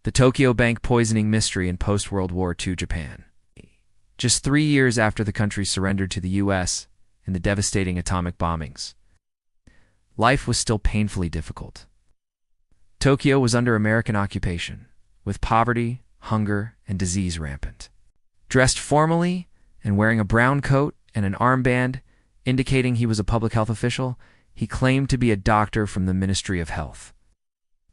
The Tokyo Bank poisoning mystery in post-World War II Japan. Just 3 years after the country surrendered to the U.S. in the devastating atomic bombings, life was still painfully difficult. Tokyo was under American occupation, with poverty, hunger, and disease rampant. Dressed formally and wearing a brown coat and an armband indicating he was a public health official, he claimed to be a doctor from the Ministry of Health.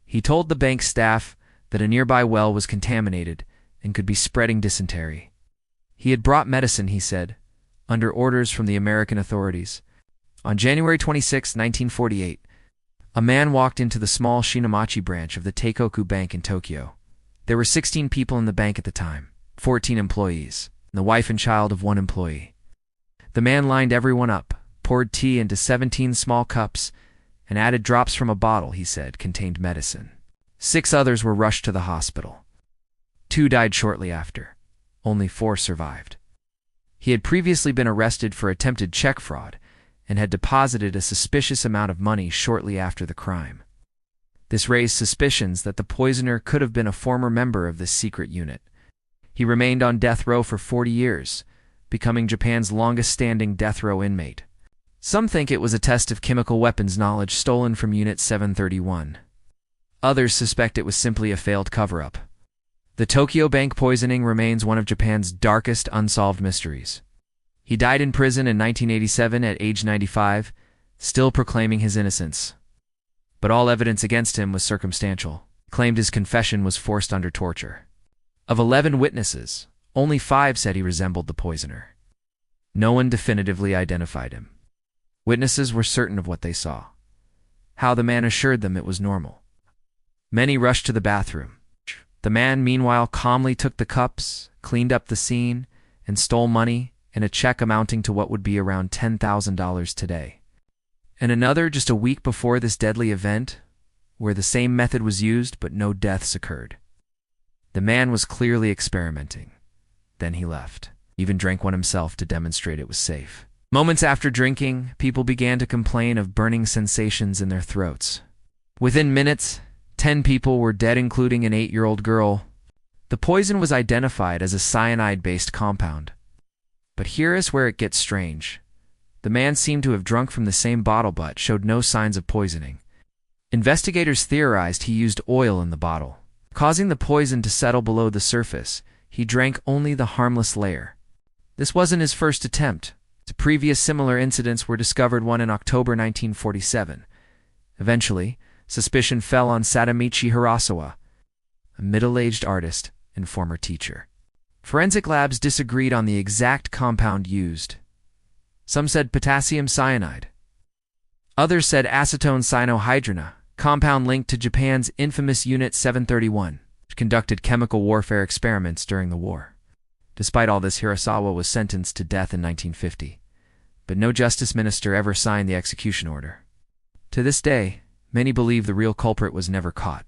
He told the bank staff that a nearby well was contaminated and could be spreading dysentery. He had brought medicine, he said, under orders from the American authorities. On January 26, 1948, a man walked into the small Shinamachi branch of the Tokyo Bank in Tokyo. There were 16 people in the bank at the time, 14 employees, and the wife and child of one employee. The man lined everyone up, poured tea into 17 small cups, and added drops from a bottle he said contained medicine. 6 others were rushed to the hospital. 2 died shortly after. Only 4 survived. He had previously been arrested for attempted check fraud and had deposited a suspicious amount of money shortly after the crime. This raised suspicions that the poisoner could have been a former member of this secret unit. He remained on death row for 40 years, becoming Japan's longest-standing death row inmate. Some think it was a test of chemical weapons knowledge stolen from Unit 731. Others suspect it was simply a failed cover-up. The Tokyo Bank poisoning remains one of Japan's darkest unsolved mysteries. He died in prison in 1987 at age 95, still proclaiming his innocence. But all evidence against him was circumstantial. He claimed his confession was forced under torture. Of 11 witnesses, only 5 said he resembled the poisoner. No one definitively identified him. Witnesses were certain of what they saw, how the man assured them it was normal. Many rushed to the bathroom. The man, meanwhile, calmly took the cups, cleaned up the scene, and stole money and a check amounting to what would be around $10,000 today. And another just a week before this deadly event, where the same method was used but no deaths occurred. The man was clearly experimenting. Then he left. Even drank one himself to demonstrate it was safe. Moments after drinking, people began to complain of burning sensations in their throats. Within minutes, 10 people were dead, including an 8-year-old girl. The poison was identified as a cyanide-based compound. But here is where it gets strange. The man seemed to have drunk from the same bottle but showed no signs of poisoning. Investigators theorized he used oil in the bottle. Causing the poison to settle below the surface, he drank only the harmless layer. This wasn't his first attempt. Previous similar incidents were discovered, one in October 1947. Eventually, suspicion fell on Sadamichi Hirasawa, a middle-aged artist and former teacher. Forensic labs disagreed on the exact compound used. Some said potassium cyanide. Others said acetone cyanohydrona, compound linked to Japan's infamous Unit 731, which conducted chemical warfare experiments during the war. Despite all this, Hirasawa was sentenced to death in 1950, but no justice minister ever signed the execution order. To this day, many believe the real culprit was never caught.